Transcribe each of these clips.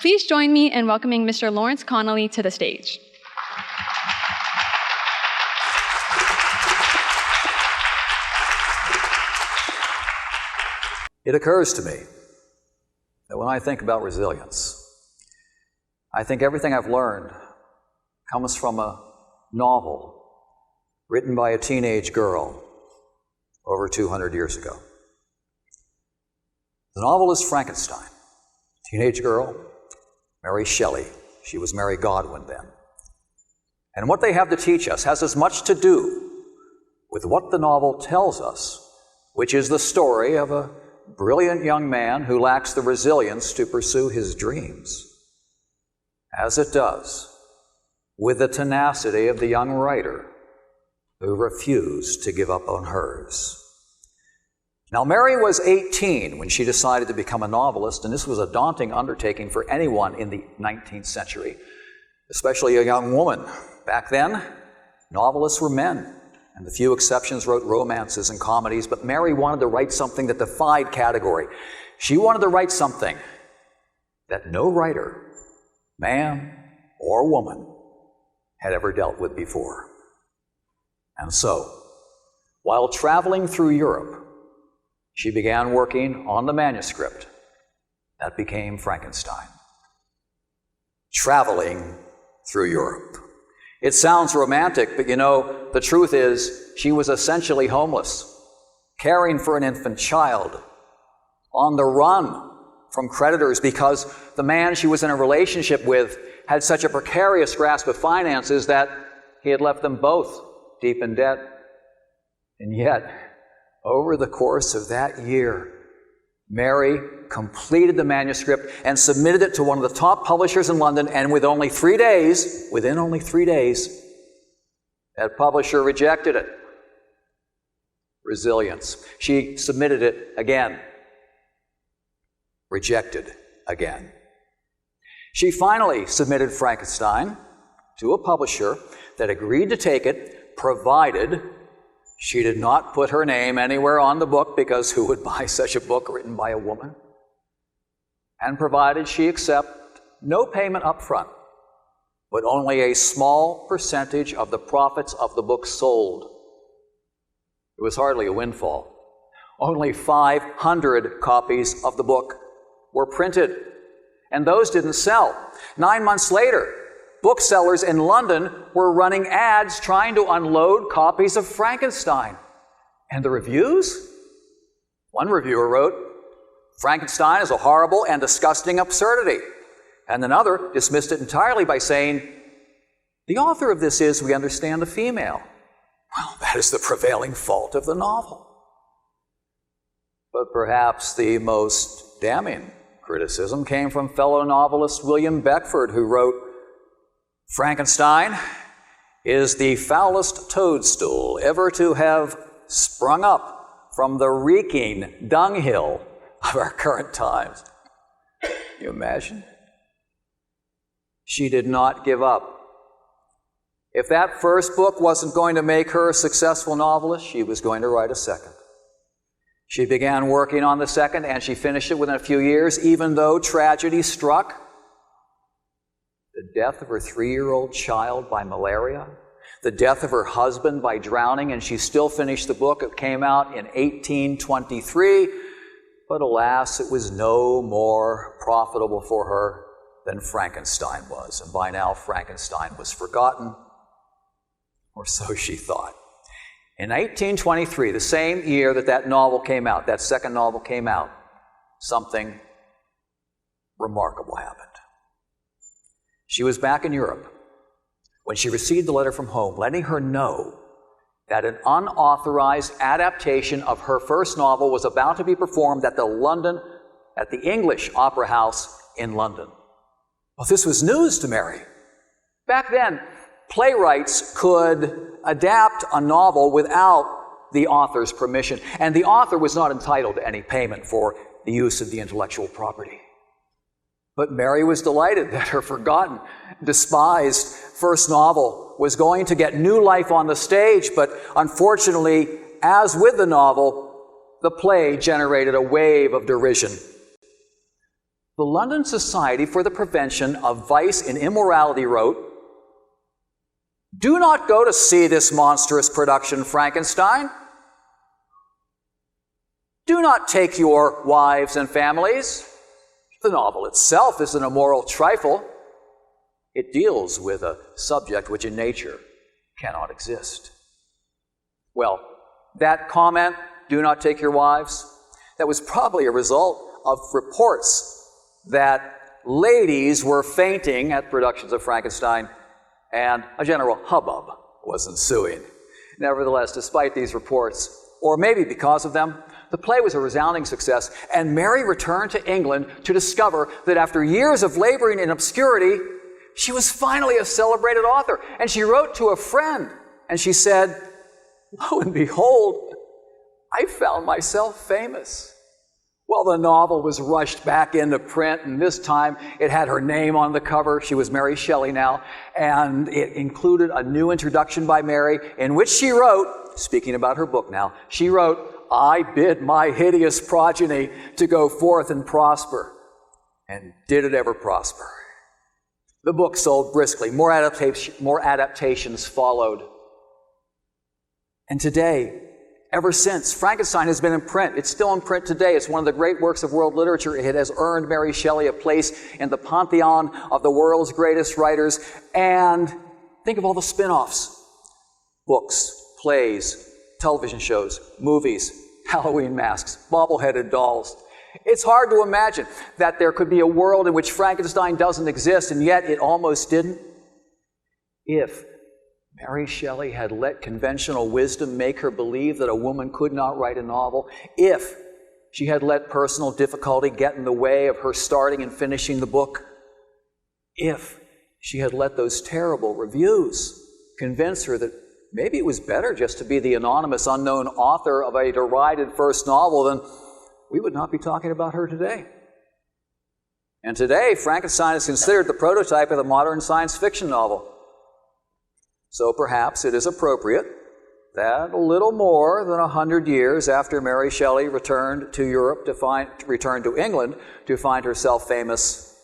Please join me in welcoming Mr. Lawrence Connolly to the stage. It occurs to me that when I think about resilience, I think everything I've learned comes from a novel written by a teenage girl over 200 years ago. The novel is Frankenstein. Teenage girl, Mary Shelley. She was Mary Godwin then. And what they have to teach us has as much to do with what the novel tells us, which is the story of a brilliant young man who lacks the resilience to pursue his dreams, as it does with the tenacity of the young writer who refused to give up on hers. Now, Mary was 18 when she decided to become a novelist, and this was a daunting undertaking for anyone in the 19th century, especially a young woman. Back then, novelists were men, and the few exceptions wrote romances and comedies, but Mary wanted to write something that defied category. She wanted to write something that no writer, man or woman, had ever dealt with before. And so, while traveling through Europe, she began working on the manuscript that became Frankenstein. Traveling through Europe. It sounds romantic, but you know, the truth is she was essentially homeless, caring for an infant child, on the run from creditors because the man she was in a relationship with had such a precarious grasp of finances that he had left them both deep in debt. And yet, over the course of that year, Mary completed the manuscript and submitted it to one of the top publishers in London, and within only 3 days, that publisher rejected it. Resilience. She submitted it again. Rejected again. She finally submitted Frankenstein to a publisher that agreed to take it, provided she did not put her name anywhere on the book, because who would buy such a book written by a woman? And provided she accept no payment up front, but only a small percentage of the profits of the book sold. It was hardly a windfall. Only 500 copies of the book were printed, and those didn't sell. 9 months later, booksellers in London were running ads trying to unload copies of Frankenstein. And the reviews? One reviewer wrote, "Frankenstein is a horrible and disgusting absurdity." And another dismissed it entirely by saying, "The author of this is, we understand, a female." Well, that is the prevailing fault of the novel. But perhaps the most damning criticism came from fellow novelist William Beckford, who wrote, "Frankenstein is the foulest toadstool ever to have sprung up from the reeking dunghill of our current times." Can you imagine? She did not give up. If that first book wasn't going to make her a successful novelist, she was going to write a second. She began working on the second, and she finished it within a few years, even though tragedy struck. The death of her 3-year-old child by malaria, the death of her husband by drowning, and she still finished the book. It came out in 1823, but alas, it was no more profitable for her than Frankenstein was. And by now, Frankenstein was forgotten, or so she thought. In 1823, the same year that novel came out, that second novel came out, something remarkable happened. She was back in Europe when she received a letter from home letting her know that an unauthorized adaptation of her first novel was about to be performed at the English Opera House in London. Well, this was news to Mary. Back then, playwrights could adapt a novel without the author's permission, and the author was not entitled to any payment for the use of the intellectual property. But Mary was delighted that her forgotten, despised first novel was going to get new life on the stage, but unfortunately, as with the novel, the play generated a wave of derision. the London Society for the Prevention of Vice and Immorality wrote, "Do not go to see this monstrous production, Frankenstein. Do not take your wives and families. The novel itself is an immoral trifle. It deals with a subject which in nature cannot exist." Well, that comment, "do not take your wives," that was probably a result of reports that ladies were fainting at productions of Frankenstein, and a general hubbub was ensuing. Nevertheless, despite these reports, or maybe because of them, the play was a resounding success, and Mary returned to England to discover that after years of laboring in obscurity, she was finally a celebrated author. And she wrote to a friend, and she said, "Lo and behold, I found myself famous." Well, the novel was rushed back into print, and this time it had her name on the cover. She was Mary Shelley now, and it included a new introduction by Mary in which she wrote, speaking about her book now, she wrote, "I bid my hideous progeny to go forth and prosper." And did it ever prosper? The book sold briskly. More adaptations followed. And today, ever since, Frankenstein has been in print. It's still in print today. It's one of the great works of world literature. It has earned Mary Shelley a place in the pantheon of the world's greatest writers. And think of all the spin-offs. Books, plays, television shows, movies, Halloween masks, bobble-headed dolls. It's hard to imagine that there could be a world in which Frankenstein doesn't exist, and yet it almost didn't. If Mary Shelley had let conventional wisdom make her believe that a woman could not write a novel, if she had let personal difficulty get in the way of her starting and finishing the book, if she had let those terrible reviews convince her that maybe it was better just to be the anonymous, unknown author of a derided first novel, then we would not be talking about her today. And today, Frankenstein is considered the prototype of the modern science fiction novel. So perhaps it is appropriate that a little more than 100 years after Mary Shelley returned to England to find herself famous,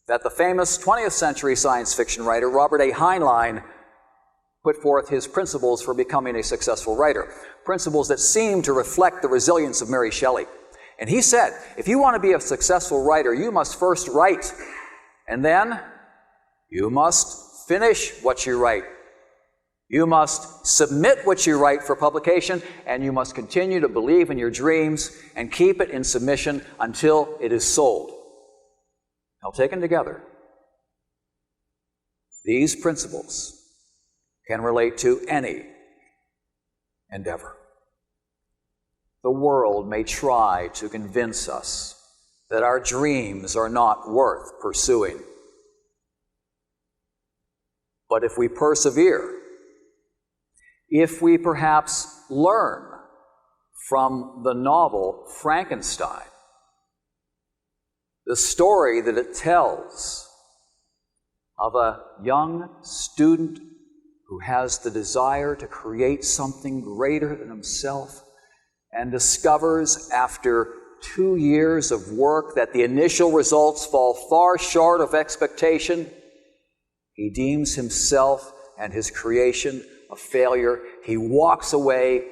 that the famous 20th century science fiction writer Robert A. Heinlein put forth his principles for becoming a successful writer, principles that seem to reflect the resilience of Mary Shelley. And he said, if you want to be a successful writer, you must first write, and then you must finish what you write. You must submit what you write for publication, and you must continue to believe in your dreams and keep it in submission until it is sold. Now, taken together, these principles can relate to any endeavor. The world may try to convince us that our dreams are not worth pursuing. But if we persevere, if we perhaps learn from the novel Frankenstein, the story that it tells of a young student who has the desire to create something greater than himself and discovers after 2 years of work that the initial results fall far short of expectation, he deems himself and his creation a failure. He walks away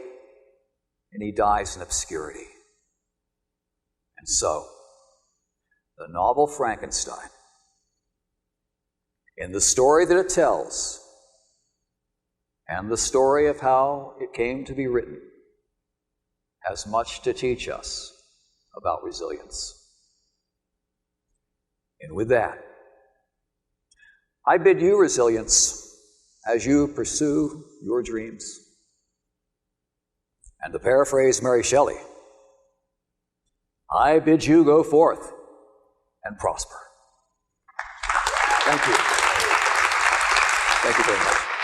and he dies in obscurity. And so, the novel Frankenstein, in the story that it tells, and the story of how it came to be written, has much to teach us about resilience. And with that, I bid you resilience as you pursue your dreams. And to paraphrase Mary Shelley, I bid you go forth and prosper. Thank you. Thank you very much.